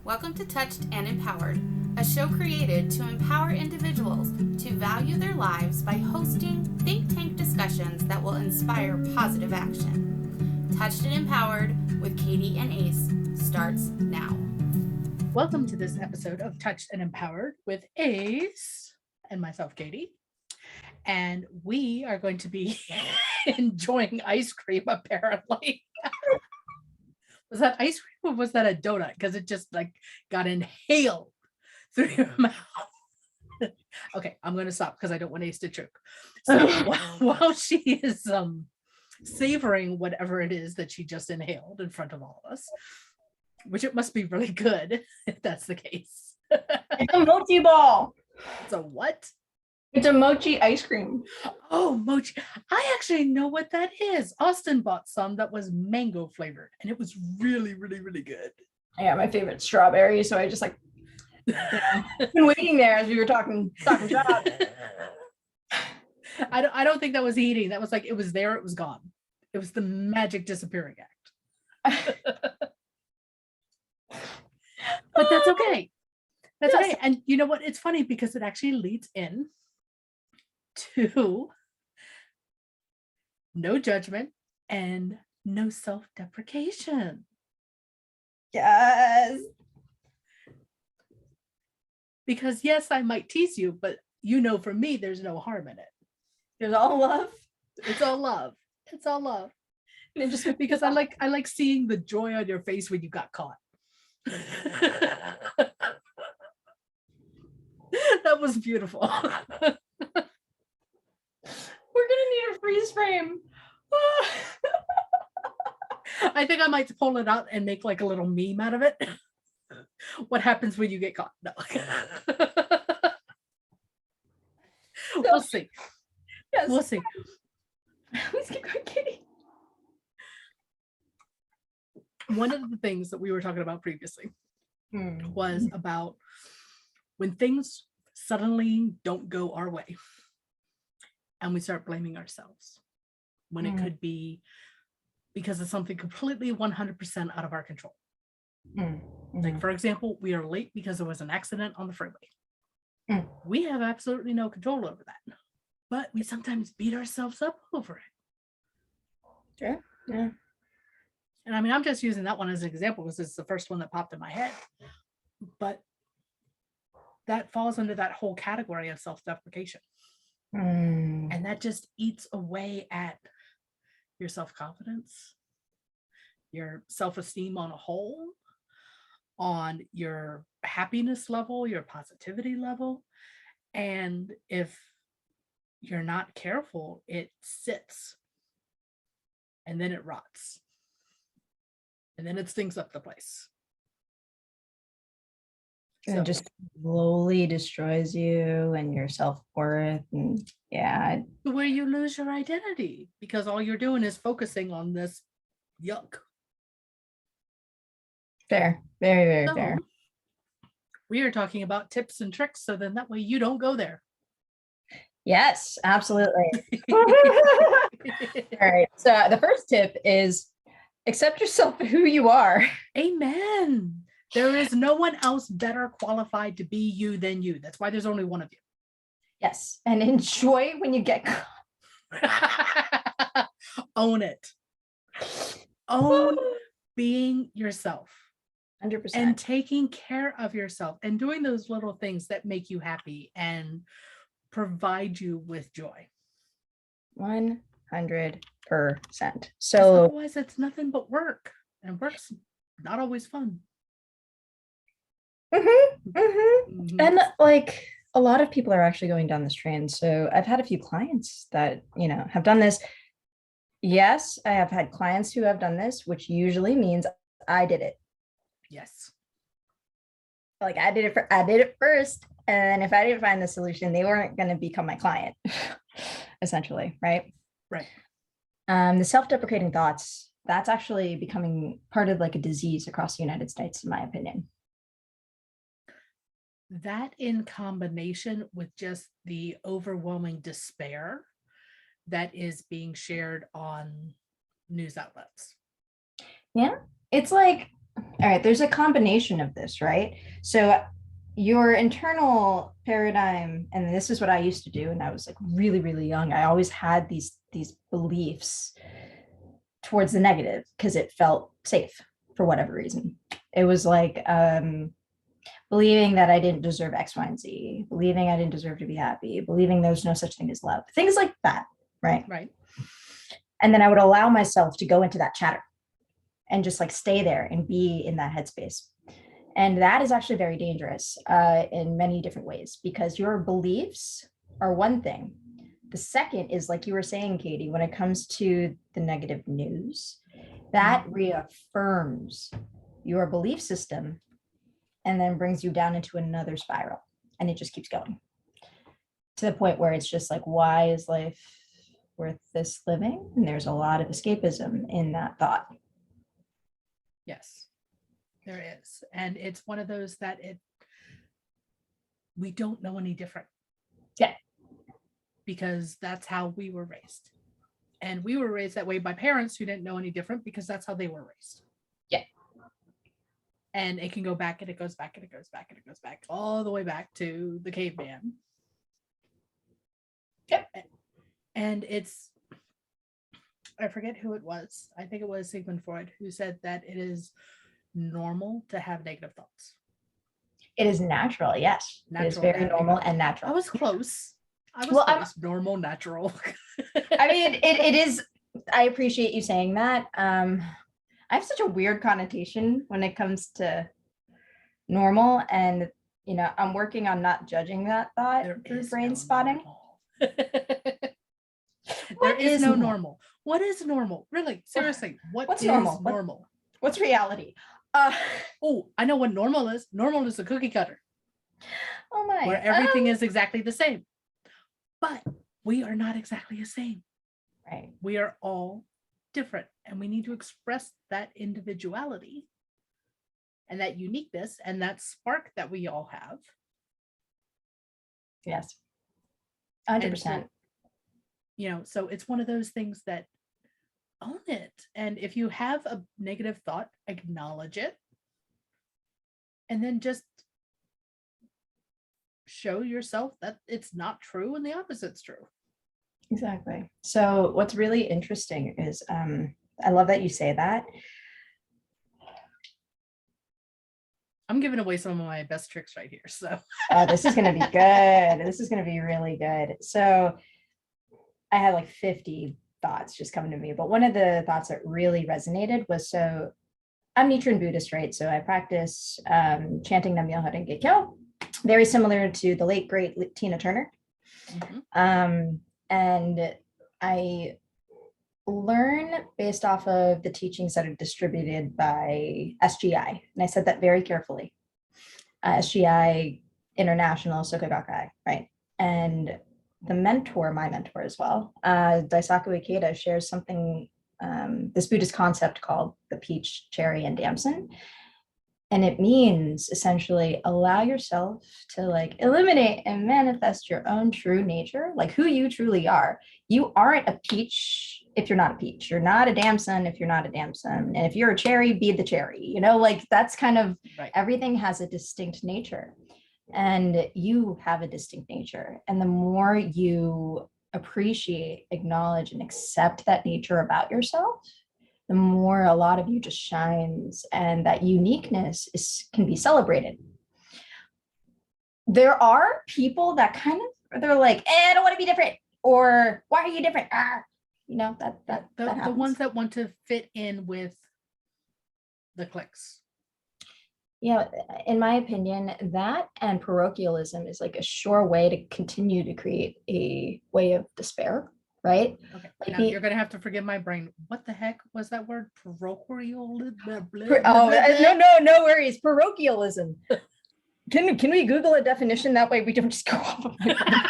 Welcome to Touched and Empowered, a show created to empower individuals to value their lives by hosting think tank discussions that will inspire positive action. Touched and Empowered with Katie and Ace starts now. Welcome to this episode of Touched and Empowered with Ace and myself, Katie. And we are going to be enjoying ice cream, apparently. Was that ice cream or was that a donut? Because it just got inhaled through your mouth. Okay, I'm going to stop because I don't want Ace to choke. So while she is savoring whatever it is that she just inhaled in front of all of us, which it must be really good if that's the case. It's a mochi ball. It's a what? It's a mochi ice cream. Oh, mochi. I actually know what that is. Austin bought some that was mango flavored and it was really, really, really good. Yeah, my favorite strawberry. So I just been waiting there as we were talking shop. I don't think that was eating. That was it was there, it was gone. It was the magic disappearing act. But that's okay. That's Yes. okay. And you know what? It's funny because it actually leads in to no judgment and no self-deprecation. Yes. Because yes, I might tease you, but for me, there's no harm in it. There's all love. It's all love. It's all love. And it just Because I like seeing the joy on your face when you got caught. That was beautiful. we're gonna need a freeze frame. I think I might pull it out and make a little meme out of it. What happens when you get caught? No. We'll see. Yes. We'll see. Please keep going, Katie. One of the things that we were talking about previously was about when things suddenly don't go our way and we start blaming ourselves when it could be because of something completely 100% out of our control. For example, we are late because there was an accident on the freeway. We have absolutely no control over that, but we sometimes beat ourselves up over it. Sure. Yeah. And I mean, I'm just using that one as an example because it's the first one that popped in my head. But that falls under that whole category of self-deprecation. And that just eats away at your self-confidence, your self-esteem on a whole, on your happiness level, your positivity level. And if you're not careful, it sits and then it rots. And then it stinks up the place. And it just slowly destroys you and your self-worth. And yeah. Where you lose your identity because all you're doing is focusing on this yuck. Fair. Very, very fair. We are talking about tips and tricks. So then that way you don't go there. Yes, absolutely. All right. So the first tip is accept yourself for who you are. Amen. There is no one else better qualified to be you than you. That's why there's only one of you. Yes. And enjoy when you get caught. Own it. Own being yourself. 100%. And taking care of yourself and doing those little things that make you happy and provide you with joy. 100%. So otherwise it's nothing but work, and work's not always fun. And a lot of people are actually going down this train. So I've had a few clients that, have done this. Yes, I have had clients who have done this, which usually means I did it. Yes. I did it first. And if I didn't find the solution, they weren't going to become my client, essentially. Right. Right. The self-deprecating thoughts, that's actually becoming part of a disease across the United States, in my opinion. That in combination with just the overwhelming despair that is being shared on news outlets. Yeah. It's like All right, there's a combination of this, right? So your internal paradigm, and this is what I used to do, and I was like really, really young. I always had these beliefs towards the negative because it felt safe for whatever reason. It was like believing that I didn't deserve X, Y, and Z, believing I didn't deserve to be happy, believing there's no such thing as love, things like that, right? Right. And then I would allow myself to go into that chatter and just like stay there and be in that headspace. And that is actually very dangerous in many different ways, because your beliefs are one thing. The second is, like you were saying, Katie, when it comes to the negative news, that reaffirms your belief system and then brings you down into another spiral. And it just keeps going to the point where it's just like, why is life worth this living? And there's a lot of escapism in that thought. Yes, there is. And it's one of those that we don't know any different. Yeah. Because that's how we were raised. And we were raised that way by parents who didn't know any different, because that's how they were raised. Yeah. And it can go back, and it goes back, and it goes back, and it goes back all the way back to the caveman. Yep. And I forget who it was. I think it was Sigmund Freud who said that it is normal to have negative thoughts. It is natural, yes. It is very normal and natural. I was close. Normal, natural. I mean, it is. I appreciate you saying that. I have such a weird connotation when it comes to normal, and I'm working on not judging that thought through brain spotting. There is no normal. What is normal? Really, seriously, what's normal? Normal? What's reality? Oh, I know what normal is. Normal is a cookie cutter. Oh my! Where everything is exactly the same. But we are not exactly the same. Right. We are all different, and we need to express that individuality and that uniqueness and that spark that we all have. Yes. 100%. So it's one of those things that own it. And if you have a negative thought, acknowledge it. And then just show yourself that it's not true and the opposite's true. Exactly. So what's really interesting is I love that you say that. I'm giving away some of my best tricks right here. So this is going to be good. This is going to be really good. So I had like 50 thoughts just coming to me, but one of the thoughts that really resonated was, so I'm Nichiren Buddhist, right? So I practice chanting Nam Myoho Renge Kyo, very similar to the late great Tina Turner. Mm-hmm. And I learn based off of the teachings that are distributed by SGI. And I said that very carefully. SGI International Soka Gakkai, right? And the mentor, my mentor as well, Daisaku Ikeda, shares something, this Buddhist concept called the peach, cherry, and damson. And it means essentially allow yourself to like eliminate and manifest your own true nature, like who you truly are. You aren't a peach if you're not a peach. You're not a damson if you're not a damson. And if you're a cherry, be the cherry. Like that's kind of right. Everything has a distinct nature. And you have a distinct nature. And the more you appreciate, acknowledge, and accept that nature about yourself, the more a lot of you just shines, and that uniqueness can be celebrated. There are people that they're like, I don't want to be different, or why are you different? The ones that want to fit in with the cliques. In my opinion, that and parochialism is like a sure way to continue to create a way of despair, right? Okay, now you're going to have to forgive my brain. What the heck was that word? Parochialism? No worries. Parochialism. Can we Google a definition? That way we don't just go off of my brain.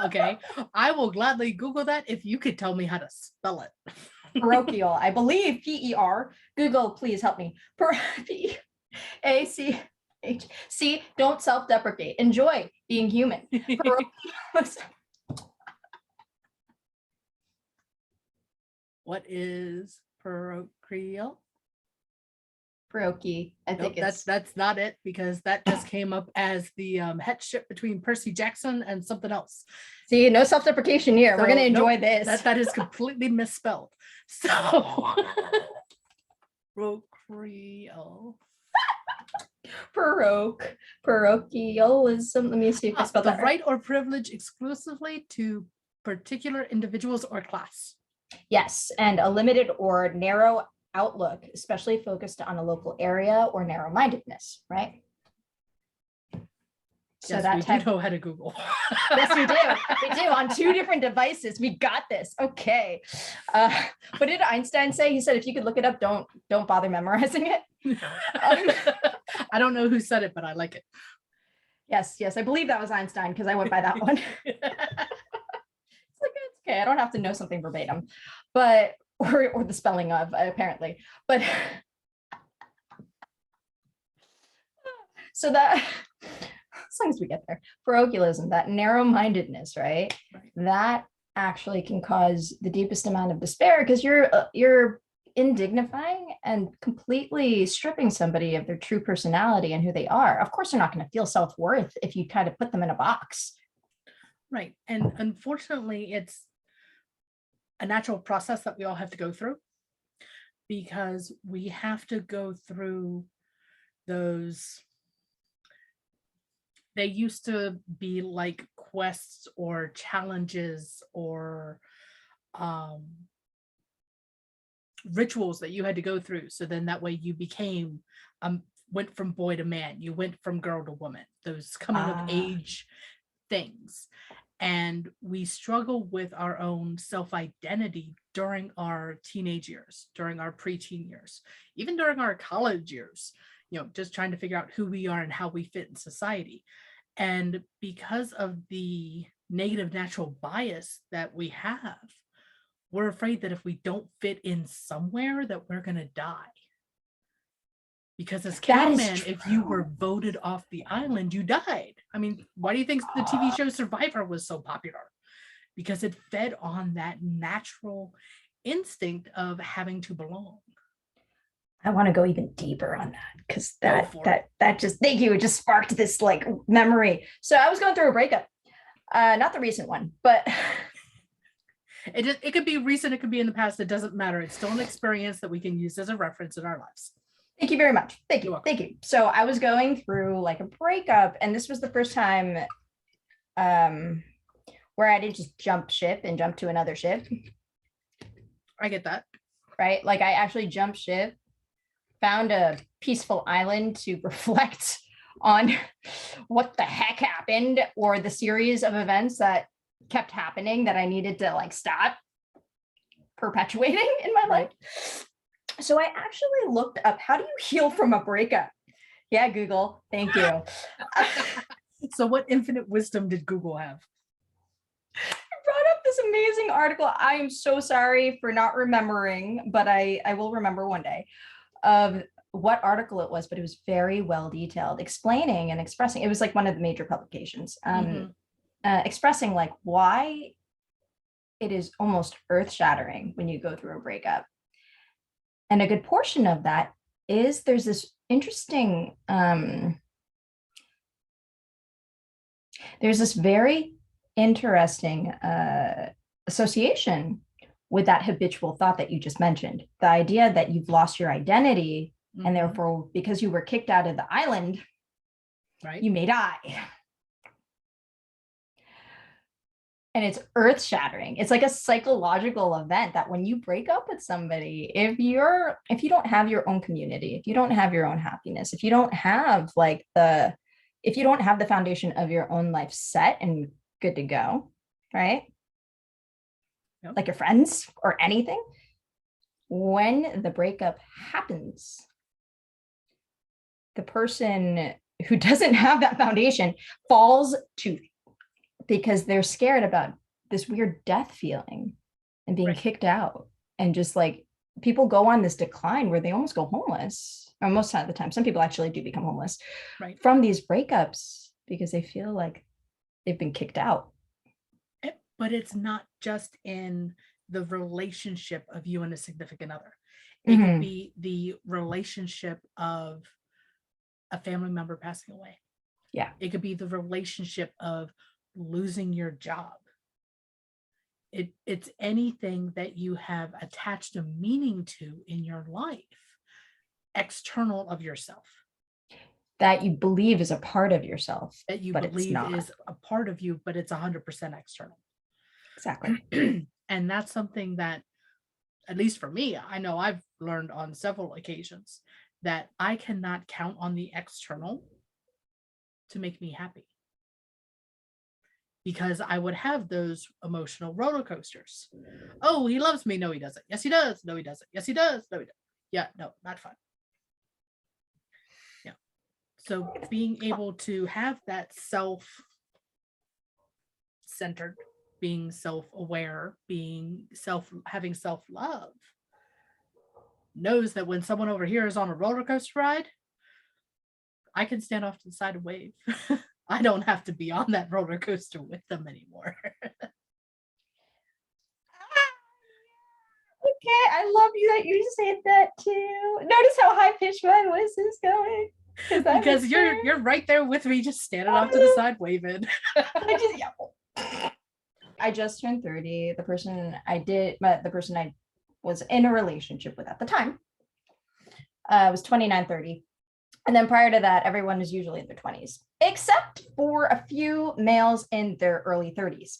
Okay, I will gladly Google that if you could tell me how to spell it. Parochial, I believe PER. Google, please help me. PACH. See, don't self-deprecate. Enjoy being human. What is parochial. Parochi. I think Nope, that's not it, because that just came up as the headship between Percy Jackson and something else. See, no self-deprecation here. We're So, gonna enjoy nope, this. that is completely misspelled. So parochial. Parochialism. Let me see if I spelled The that right. right or privilege exclusively to particular individuals or class. Yes, and a limited or narrow outlook, especially focused on a local area, or narrow-mindedness, right? So Yes, that we type. do know how to Google. Yes, we do. We do on 2 different devices. We got this. Okay. What did Einstein say? He said, if you could look it up, don't bother memorizing it. I don't know who said it, but I like it. Yes, I believe that was Einstein, because I went by that one. It's okay. I don't have to know something verbatim, but or the spelling of, apparently. But so that, as long as we get there, parochialism, that narrow-mindedness, right? That actually can cause the deepest amount of despair, because you're indignifying and completely stripping somebody of their true personality and who they are. Of course, they're not going to feel self-worth if you kind of put them in a box. Right. And unfortunately, it's a natural process that we all have to go through, because we have to go through those. They used to be like quests or challenges or rituals that you had to go through. So then that way you became, went from boy to man, you went from girl to woman, those coming of age things. And we struggle with our own self-identity during our teenage years, during our preteen years, even during our college years, just trying to figure out who we are and how we fit in society. And because of the negative natural bias that we have, we're afraid that if we don't fit in somewhere, that we're going to die. Because as caveman, if you were voted off the island, you died. I mean, why do you think the TV show Survivor was so popular? Because it fed on that natural instinct of having to belong. I want to go even deeper on that, because that just, thank you, it just sparked this like memory. So I was going through a breakup, not the recent one, but it could be recent, it could be in the past, it doesn't matter. It's still an experience that we can use as a reference in our lives. Thank you very much. Thank you. Thank you. So I was going through like a breakup, and this was the first time where I didn't just jump ship and jump to another ship. I get that. Right? Like I actually jumped ship, found a peaceful island to reflect on what the heck happened, or the series of events that kept happening that I needed to like stop perpetuating in my life. So I actually looked up, how do you heal from a breakup? Yeah, Google, thank you. So what infinite wisdom did Google have? It brought up this amazing article. I am so sorry for not remembering, but I will remember one day, of what article it was, but it was very well detailed, explaining and expressing. It was like one of the major publications, expressing like why it is almost earth-shattering when you go through a breakup. And a good portion of that is there's this interesting, there's this very interesting association with that habitual thought that you just mentioned. The idea that you've lost your identity, and therefore, because you were kicked out of the island, you may die. And it's earth-shattering. It's like a psychological event that when you break up with somebody, if you don't have your own community, if you don't have your own happiness, if you don't have if you don't have the foundation of your own life set and good to go, right? Yep. Like your friends or anything, when the breakup happens, the person who doesn't have that foundation falls to, because they're scared about this weird death feeling and being kicked out. And just like people go on this decline where they almost go homeless, or most of the time, some people actually do become homeless from these breakups, because they feel like they've been kicked out. But it's not just in the relationship of you and a significant other. It could be the relationship of a family member passing away. Yeah. It could be the relationship of losing your job. It's anything that you have attached a meaning to in your life, external of yourself. That you believe is a part of yourself. That you but believe it's not. is a part of you, but it's 100% external. Exactly. And that's something that, at least for me, I know I've learned on several occasions that I cannot count on the external to make me happy. Because I would have those emotional roller coasters. Oh, he loves me. No, he doesn't. Yes, he does. No, he doesn't. Yes, he does. No, he doesn't. Yeah, no, not fun. Yeah. So being able to have that self-centered, being self-aware, having self-love, knows that when someone over here is on a roller coaster ride, I can stand off to the side and wave. I don't have to be on that roller coaster with them anymore. Okay, I love you that you said that too. Notice how high pitched my voice is going. Because you're right there with me, just standing off to the side waving. I just turned 30. The person I was in a relationship with at the time was 29, 30. And then prior to that, everyone is usually in their 20s, except for a few males in their early 30s.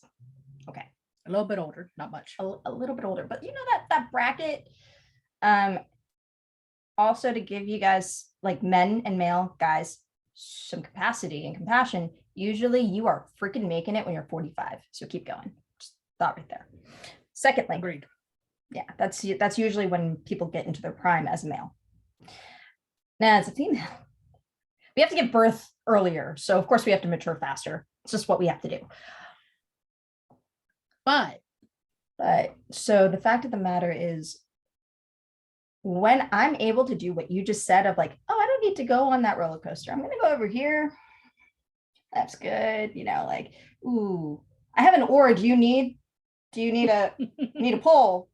Okay. A little bit older, not much. A little bit older, but you know that bracket. Also to give you guys, like men and male guys, some capacity and compassion, usually you are freaking making it when you're 45. So keep going. Just thought right there. Secondly, agreed. Yeah, that's usually when people get into their prime as a male. Now, as a female, we have to give birth earlier. So, of course, we have to mature faster. It's just what we have to do. But so the fact of the matter is, when I'm able to do what you just said of like, oh, I don't need to go on that roller coaster. I'm going to go over here. That's good. You know, like, ooh, I have an oar. Do you need a pull?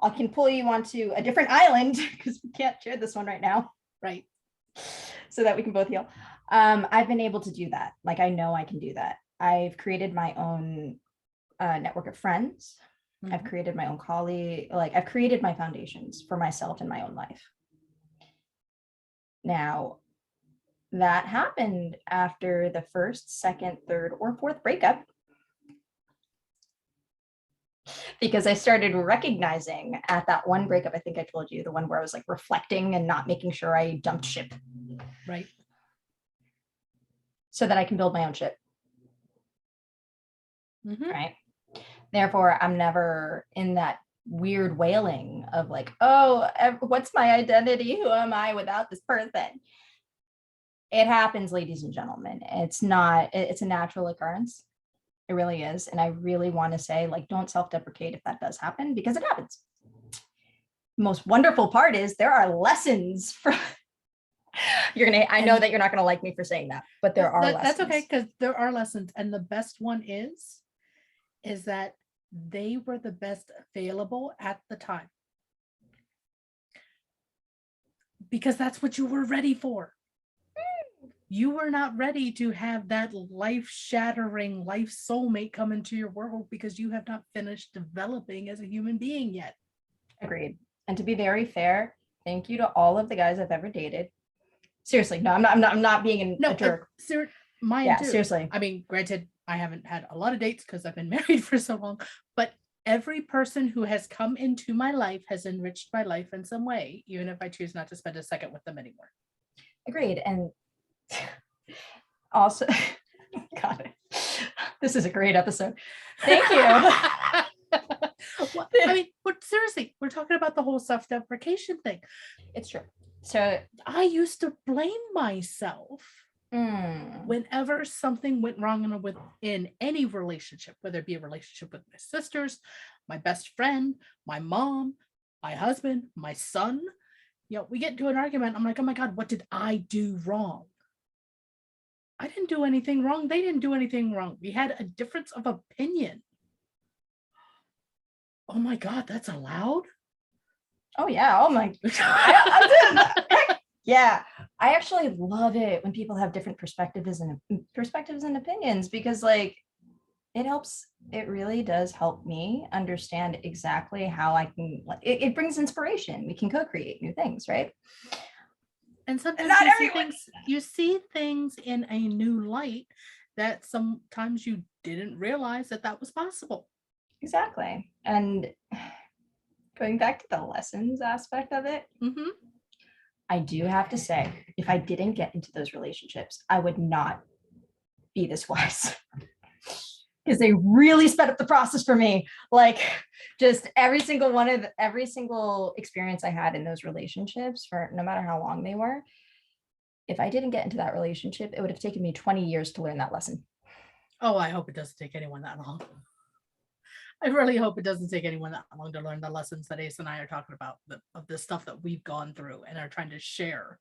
I can pull you onto a different island because we can't share this one right now. Right. So that we can both heal. I've been able to do that. Like, I know I can do that. I've created my own network of friends. Mm-hmm. I've created my own colleague. Like, I've created my foundations for myself in my own life. Now, that happened after the first, second, third, or fourth breakup. Because I started recognizing at that one breakup, I think I told you, the one where I was like reflecting and not making sure I dumped ship. Right. So that I can build my own ship. Mm-hmm. Right. Therefore, I'm never in that weird wailing of like, oh, what's my identity? Who am I without this person? It happens, ladies and gentlemen. It's a natural occurrence. It really is. And I really want to say, like, don't self-deprecate if that does happen, because it happens. The most wonderful part is there are lessons from I know that you're not going to like me for saying that, but there are lessons. That's okay, because there are lessons. And the best one is that they were the best available at the time. Because that's what you were ready for. You were not ready to have that life-shattering life soulmate come into your world because you have not finished developing as a human being yet. Agreed. And to be very fair, thank you to all of the guys I've ever dated. Seriously, no, I'm not being a jerk. Mine too. Seriously. I mean, granted, I haven't had a lot of dates because I've been married for so long, but every person who has come into my life has enriched my life in some way, even if I choose not to spend a second with them anymore. Agreed. And also, God, this is a great episode. Thank you. Well, I mean, but seriously, we're talking about the whole self-deprecation thing. It's true. So I used to blame myself whenever something went wrong in any relationship, whether it be a relationship with my sisters, my best friend, my mom, my husband, my son. You know, we get into an argument. I'm like, oh my God, what did I do wrong? I didn't do anything wrong. They didn't do anything wrong. We had a difference of opinion. Oh my God, that's allowed? Oh yeah. Oh my. Yeah. I actually love it when people have different perspectives and opinions, because like it really does help me understand exactly how I can, like, it brings inspiration. We can co-create new things, right? And sometimes Not you see everyone. you see things in a new light that sometimes you didn't realize that was possible. Exactly. And going back to the lessons aspect of it, Mm-hmm. I do have to say, if I didn't get into those relationships, I would not be this wise. Because they really sped up the process for me. Like, just every single experience I had in those relationships, for no matter how long they were, if I didn't get into that relationship, it would have taken me 20 years to learn that lesson. Oh, I hope it doesn't take anyone that long. I really hope it doesn't take anyone that long to learn the lessons that Ace and I are talking about, of the stuff that we've gone through and are trying to share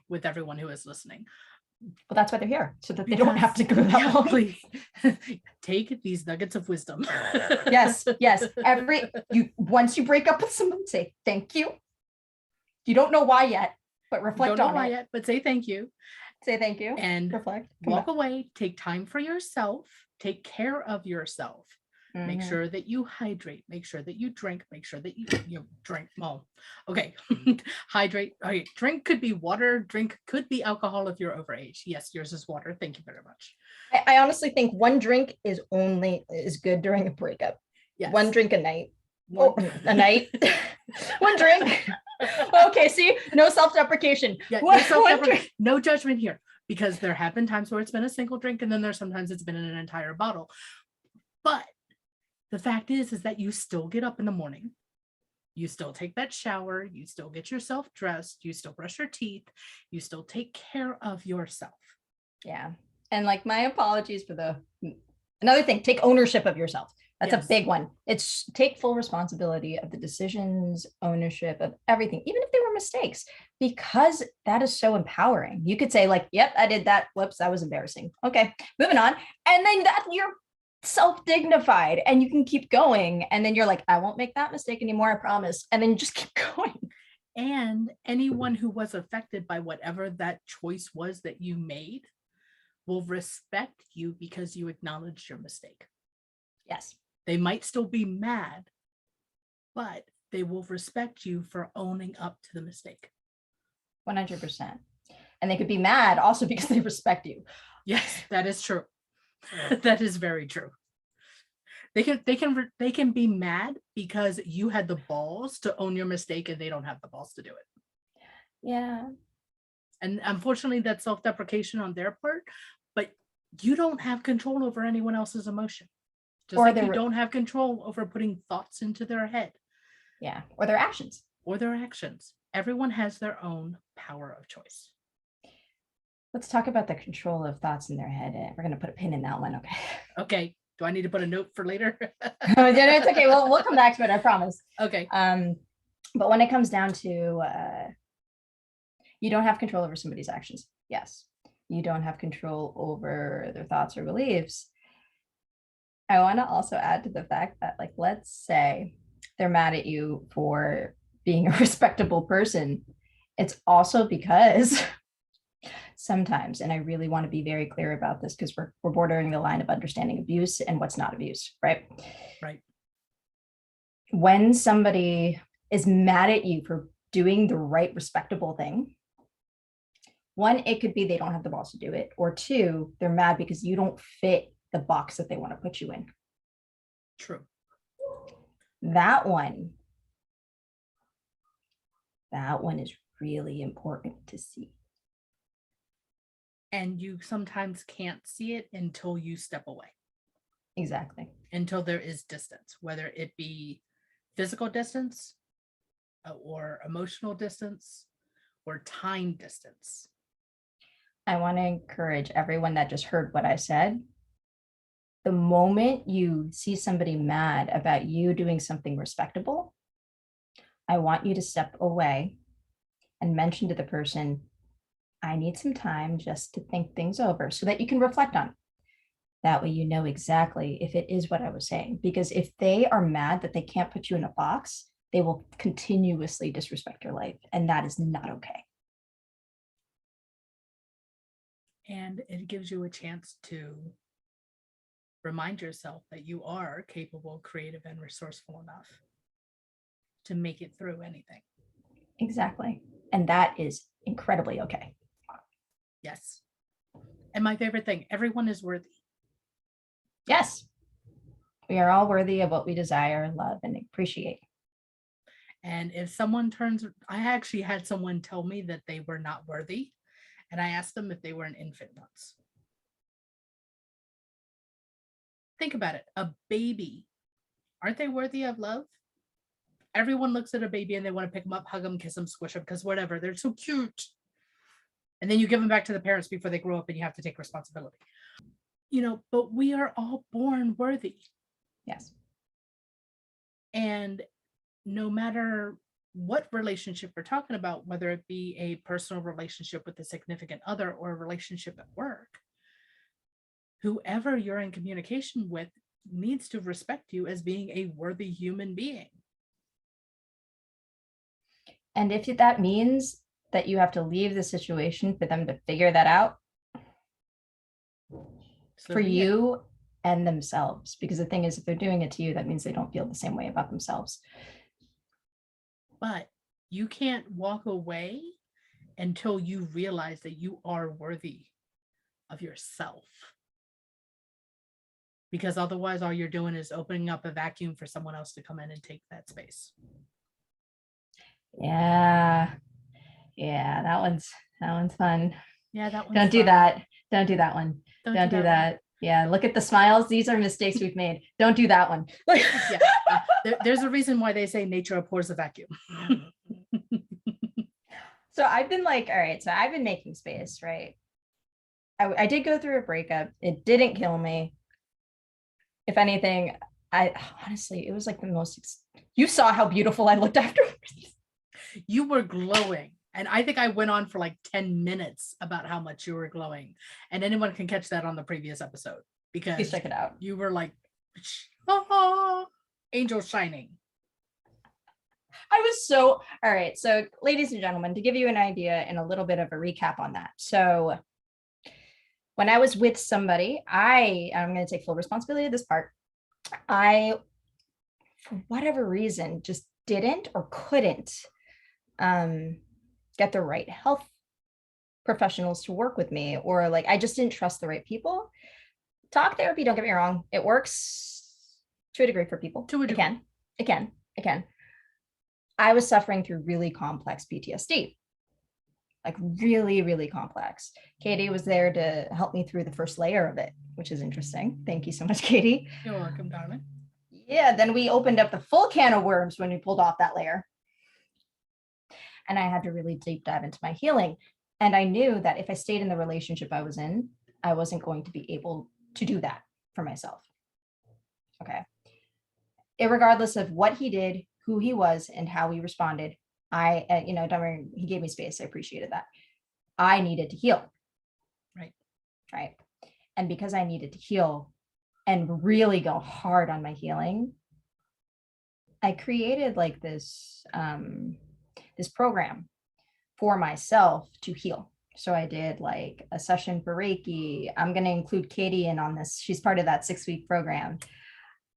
with everyone who is listening. Well, that's why they're here, so that they don't have to go that long. Please take these nuggets of wisdom. Yes. Once you break up with someone, say thank you. You don't know why yet, but reflect don't know on why it. Yet, but say thank you. Say thank you and reflect. Walk away. Take time for yourself. Take care of yourself. Mm-hmm. Make sure that you hydrate. Make sure that you drink. Make sure that you drink. Well, okay. Hydrate. Okay. Drink could be water. Drink could be alcohol if you're overage. Yes, yours is water. Thank you very much. I honestly think one drink is good during a breakup. Yes. One drink a night. A night. One drink. Okay, see, no self-deprecation. Yeah, no judgment here, because there have been times where it's been a single drink, and then there's sometimes it's been in an entire bottle. But the fact is that you still get up in the morning, you still take that shower, you still get yourself dressed, you still brush your teeth, you still take care of yourself. Yeah. And like, my apologies for another thing, take ownership of yourself. That's a big one. It's take full responsibility of the decisions, ownership of everything, even if they were mistakes, because that is so empowering. You could say like, yep, I did that. Whoops, that was embarrassing. Okay, moving on. And then you're self-dignified and you can keep going. And then you're like, I won't make that mistake anymore, I promise. And then you just keep going. And anyone who was affected by whatever that choice was that you made will respect you because you acknowledged your mistake. Yes. They might still be mad, but they will respect you for owning up to the mistake. 100%. And they could be mad also because they respect you. Yes, that is true. That is very true. They can be mad because you had the balls to own your mistake and they don't have the balls to do it. Yeah. And unfortunately, that's self-deprecation on their part, but you don't have control over anyone else's emotion. Just like you don't have control over putting thoughts into their head. Yeah. Or their actions. Everyone has their own power of choice. Let's talk about the control of thoughts in their head. We're going to put a pin in that one. Okay. Okay. Do I need to put a note for later? It's okay. We'll come back to it. I promise. Okay. But when it comes down to, you don't have control over somebody's actions. Yes. You don't have control over their thoughts or beliefs. I want to also add to the fact that, like, let's say they're mad at you for being a respectable person. It's also because sometimes, and I really want to be very clear about this because we're bordering the line of understanding abuse and what's not abuse, right? Right. When somebody is mad at you for doing the right, respectable thing, one, it could be they don't have the balls to do it, or two, they're mad because you don't fit the box that they want to put you in. True. That one is really important to see. And you sometimes can't see it until you step away. Exactly. Until there is distance, whether it be physical distance or emotional distance or time distance. I want to encourage everyone that just heard what I said. The moment you see somebody mad about you doing something respectable, I want you to step away and mention to the person, I need some time just to think things over so that you can reflect on it. That way you know exactly if it is what I was saying. Because if they are mad that they can't put you in a box, they will continuously disrespect your life. And that is not okay. And it gives you a chance to remind yourself that you are capable, creative, and resourceful enough to make it through anything. Exactly. And that is incredibly okay. Yes. And my favorite thing, everyone is worthy. Yes. We are all worthy of what we desire, love, and appreciate. And if someone I actually had someone tell me that they were not worthy, and I asked them if they were an infant once. Think about it. A baby, aren't they worthy of love? Everyone looks at a baby and they want to pick them up, hug them, kiss them, squish them, because whatever, they're so cute. And then you give them back to the parents before they grow up and you have to take responsibility. But we are all born worthy. Yes. And no matter what relationship we're talking about, whether it be a personal relationship with a significant other or a relationship at work, whoever you're in communication with needs to respect you as being a worthy human being. And if that means that you have to leave the situation for them to figure that out, So for you and themselves, because the thing is, if they're doing it to you, that means they don't feel the same way about themselves. But you can't walk away until you realize that you are worthy of yourself. Because otherwise, all you're doing is opening up a vacuum for someone else to come in and take that space. Yeah. That one's fun. Yeah, that one's Don't do fun. that. Don't do that one. Don't do that. Yeah, look at the smiles. These are mistakes we've made. Don't do that one. There's a reason why they say nature abhors a vacuum. So I've been all right, so I've been making space, right? I did go through a breakup. It didn't kill me. If anything, honestly, it was like the most, you saw how beautiful I looked afterwards. You were glowing. And I think I went on for like 10 minutes about how much you were glowing. And anyone can catch that on the previous episode because please check it out. You were like, angel shining. I was so, all right. So ladies and gentlemen, to give you an idea and a little bit of a recap on that. So when I was with somebody, I'm going to take full responsibility of this part. I, for whatever reason, just didn't or couldn't get the right health professionals to work with me, or I just didn't trust the right people. Talk therapy, don't get me wrong, it works to a degree for people. To a degree. It can. I was suffering through really complex PTSD, really, really complex. Katie was there to help me through the first layer of it, which is interesting. Thank you so much, Katie. You're welcome, darling. Yeah, then we opened up the full can of worms when we pulled off that layer. And I had to really deep dive into my healing. And I knew that if I stayed in the relationship I was in, I wasn't going to be able to do that for myself. Okay. Irregardless of what he did, who he was, and how he responded, he gave me space. I appreciated that. I needed to heal. Right. And because I needed to heal and really go hard on my healing, I created this program for myself to heal. So I did a session for Reiki. I'm going to include Katie in on this. She's part of that 6-week program.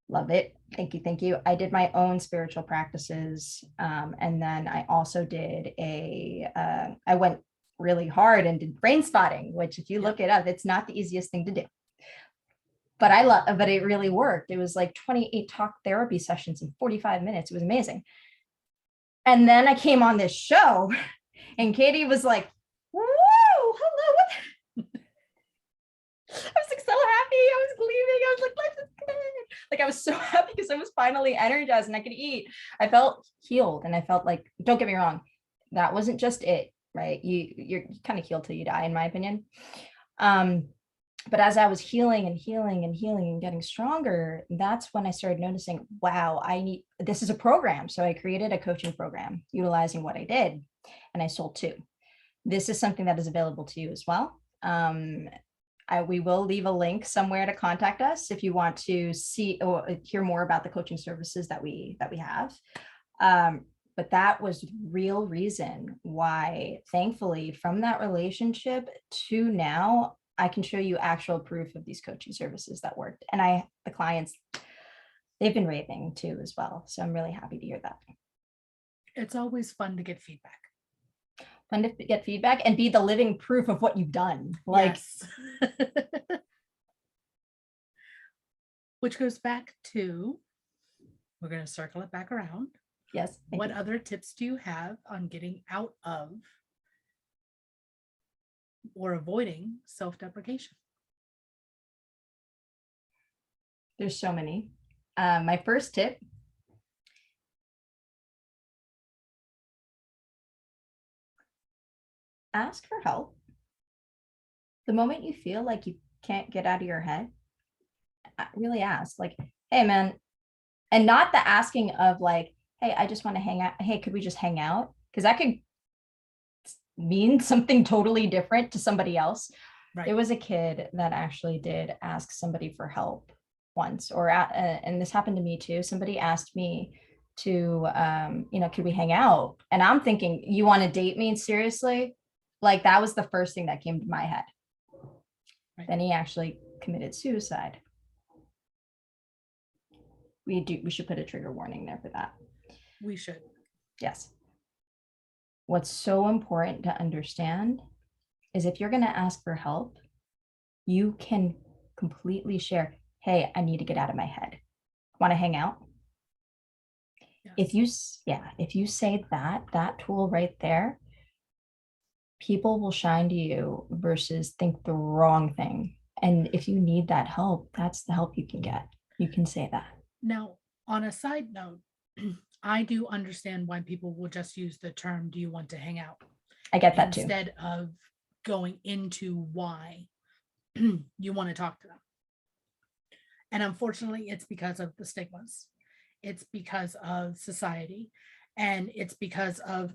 Love it. Thank you. I did my own spiritual practices. And then I also did I went really hard and did brain spotting, which if you look it up, it's not the easiest thing to do. But it really worked. It was 28 talk therapy sessions in 45 minutes. It was amazing. And then I came on this show and Katie was like, whoa, hello. I was so happy. I was gleaming. I was like, life is good. I was so happy because I was finally energized and I could eat. I felt healed. And I felt don't get me wrong, that wasn't just it, right? You're kind of healed till you die, in my opinion. But as I was healing and getting stronger, that's when I started noticing, wow, this is a program. So I created a coaching program utilizing what I did, and I sold 2. This is something that is available to you as well. We will leave a link somewhere to contact us if you want to see or hear more about the coaching services that we have. But that was the real reason why, thankfully, from that relationship to now, I can show you actual proof of these coaching services that worked. And the clients, they've been raving too as well. So I'm really happy to hear that. It's always fun to get feedback. Fun to get feedback and be the living proof of what you've done. Like, yes. Which goes back to, we're going to circle it back around. Yes. What other tips do you have on getting out of or avoiding self-deprecation? There's so many. My first tip, ask for help. The moment you feel like you can't get out of your head, really ask, like, hey, man, and not the asking of like, hey, I just want to hang out. Hey, could we just hang out? Because that could mean something totally different to somebody else. Right. There was a kid that actually did ask somebody for help once, and this happened to me too. Somebody asked me to, could we hang out? And I'm thinking, you want to date me? Seriously? Like, that was the first thing that came to my head. Right. Then he actually committed suicide. We should put a trigger warning there for that. We should. Yes. What's so important to understand is if you're going to ask for help, you can completely share, hey, I need to get out of my head. Want to hang out? Yes. If you say that tool right there, people will shine to you versus think the wrong thing. And if you need that help, that's the help you can get. You can say that. Now, on a side note, I do understand why people will just use the term, do you want to hang out? I get that too. Instead of going into why you want to talk to them. And unfortunately, it's because of the stigmas. It's because of society. And it's because of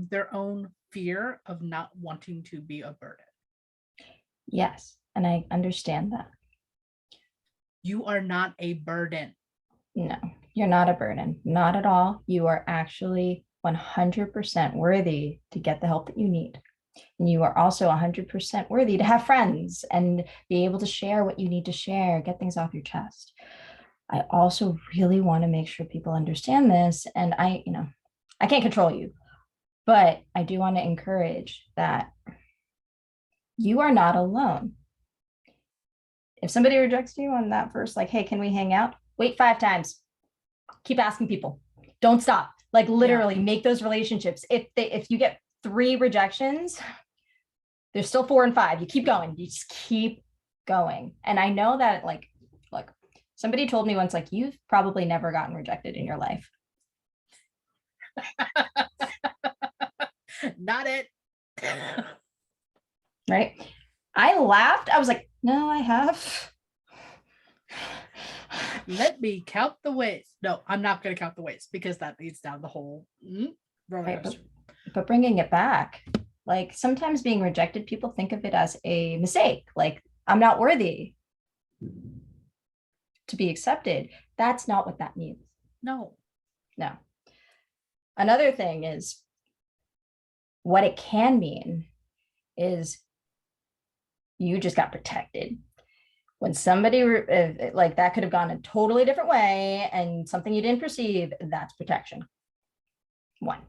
their own fear of not wanting to be a burden. Yes. And I understand that. You are not a burden. No, you're not a burden. Not at all. You are actually 100% worthy to get the help that you need. And you are also 100% worthy to have friends and be able to share what you need to share, get things off your chest. I also really want to make sure people understand this. And I can't control you, but I do want to encourage that you are not alone. If somebody rejects you on that first, like, hey, can we hang out? Wait 5 times. Keep asking people. Don't stop. Like, literally make those relationships. If you get 3 rejections, there's still 4 and 5. You keep going. You just keep going. And I know that, like, look, somebody told me once, like, you've probably never gotten rejected in your life. Not it. Right? I laughed. I was like, no, I have. Let me count the ways. No, I'm not going to count the ways because that leads down the whole roller coaster. But bringing it back, like, sometimes being rejected, people think of it as a mistake. Like, I'm not worthy to be accepted. That's not what that means. No. Another thing is, what it can mean is you just got protected. When somebody like that could have gone a totally different way and something you didn't perceive, that's protection. 1.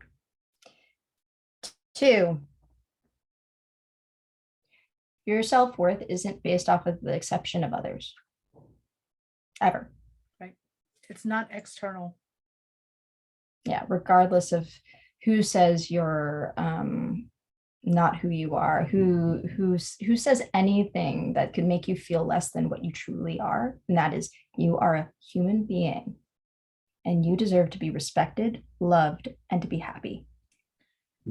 2, your self-worth isn't based off of the exception of others. Ever. Right. It's not external. Yeah, regardless of who says you're not who you are, who says anything that could make you feel less than what you truly are. And that is, you are a human being and you deserve to be respected, loved, and to be happy.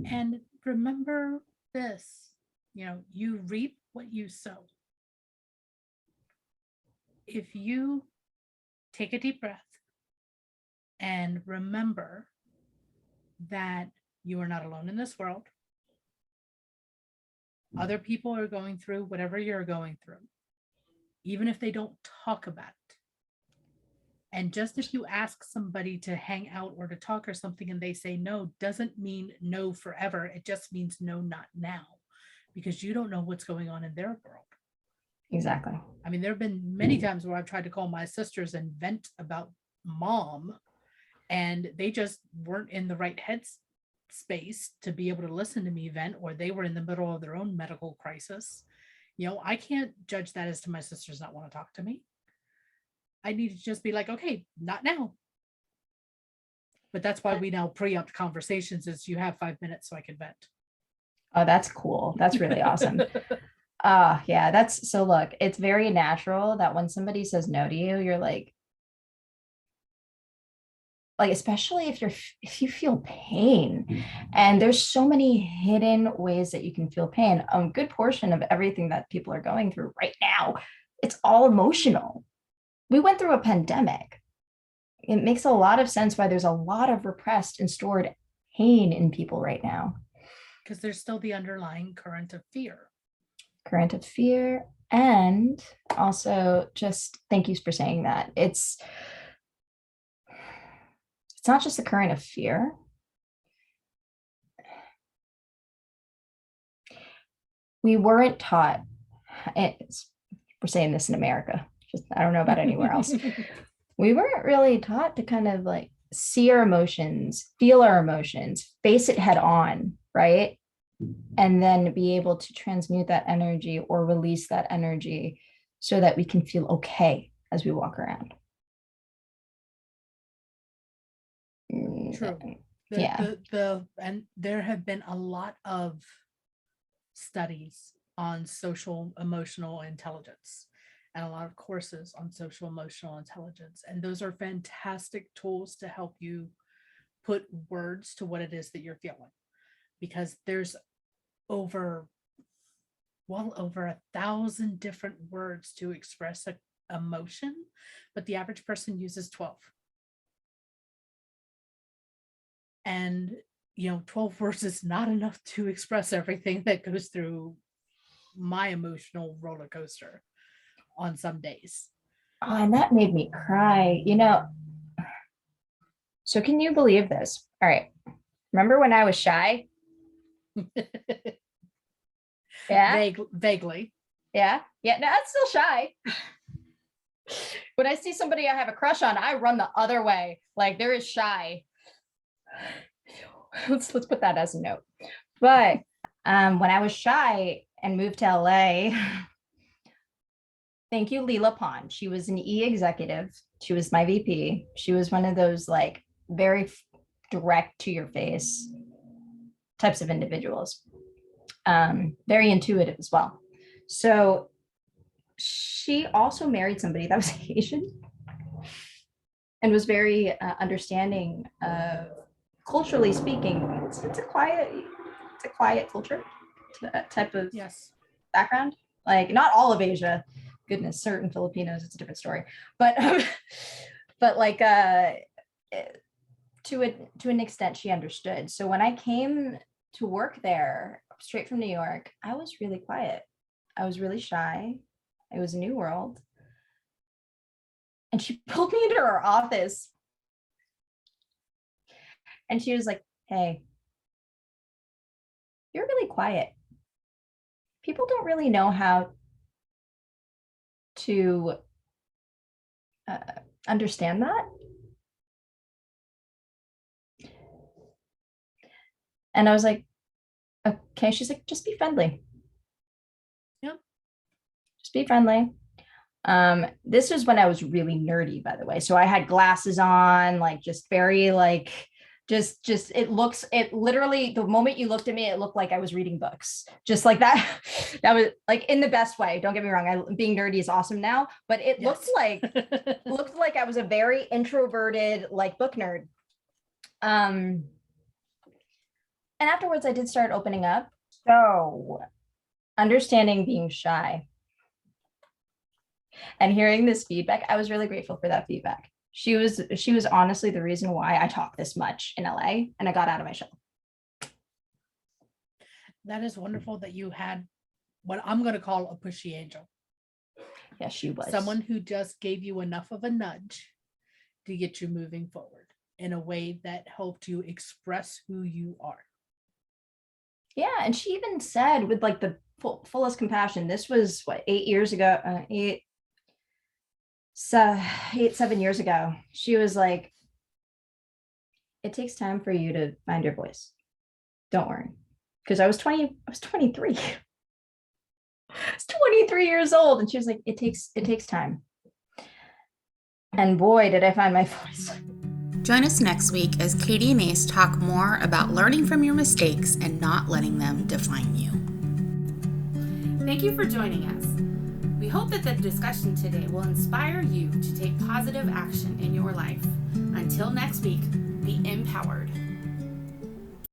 And remember this, you reap what you sow. If you take a deep breath and remember that you are not alone in this world. Other people are going through whatever you're going through, even if they don't talk about it. And just if you ask somebody to hang out or to talk or something and they say no, doesn't mean no forever. It just means no, not now, because you don't know what's going on in their world. Exactly. I mean, there have been many times where I've tried to call my sisters and vent about mom, and they just weren't in the right head space to be able to listen to me vent, or they were in the middle of their own medical crisis. I can't judge that as to my sisters not want to talk to me. I need to just be like, okay, not now. But that's why we now preempt conversations, is you have 5 minutes so I can vent. Oh, that's cool. That's really awesome. Yeah, that's so look, it's very natural that when somebody says no to you, you're like, especially if you feel pain, and there's so many hidden ways that you can feel pain. A good portion of everything that people are going through right now, it's all emotional. We went through a pandemic. It makes a lot of sense why there's a lot of repressed and stored pain in people right now. Because there's still the underlying current of fear. And also, just thank you for saying that. It's not just the current of fear. We weren't taught, we're saying this in America, I don't know about anywhere else. We weren't really taught to kind of like see our emotions, feel our emotions, face it head on, right? And then be able to transmute that energy or release that energy so that we can feel okay as we walk around. True. Yeah. And there have been a lot of studies on social emotional intelligence, and a lot of courses on social emotional intelligence. And those are fantastic tools to help you put words to what it is that you're feeling, because there's well over 1,000 different words to express an emotion, but the average person uses 12. And 12 words is not enough to express everything that goes through my emotional roller coaster on some days. Oh, and that made me cry. So can you believe this? All right. Remember when I was shy? Yeah. Vaguely. Yeah. Yeah. No, I'm still shy. When I see somebody I have a crush on, I run the other way. Like, there is shy. Let's put that as a note. But when I was shy and moved to LA, thank you, Leela Pond. She was an E executive. She was my VP. She was one of those like very direct to your face types of individuals. Very intuitive as well. So she also married somebody that was Asian and was very understanding of, culturally speaking, it's a quiet culture, type of background. Like, not all of Asia, goodness, certain Filipinos, it's a different story, but like to an extent she understood. So when I came to work there straight from New York, I was really quiet. I was really shy. It was a new world. And she pulled me into her office and she was like, hey, you're really quiet. People don't really know how to understand that. And I was like, okay. She's like, just be friendly. Yep. Just be friendly. This was when I was really nerdy, by the way. So I had glasses on, like just very like, just it literally, the moment you looked at me, it looked like I was reading books, just like that. That was like, in the best way. Don't get me wrong. Being nerdy is awesome now, but it looked like I was a very introverted, like book nerd. And afterwards I did start opening up. So understanding being shy and hearing this feedback, I was really grateful for that feedback. She was honestly the reason why I talk this much in LA and I got out of my shell. That is wonderful that you had what I'm going to call a pushy angel. Yeah, she was. Someone who just gave you enough of a nudge to get you moving forward in a way that helped you express who you are. Yeah. And she even said, with like the fullest compassion, this was what, 8 years ago, 7 years ago. She was like, it takes time for you to find your voice. Don't worry. Because I was 23. I was 23 years old. And she was like, it takes time. And boy, did I find my voice. Join us next week as Katie and Ace talk more about learning from your mistakes and not letting them define you. Thank you for joining us. We hope that the discussion today will inspire you to take positive action in your life. Until next week, be empowered.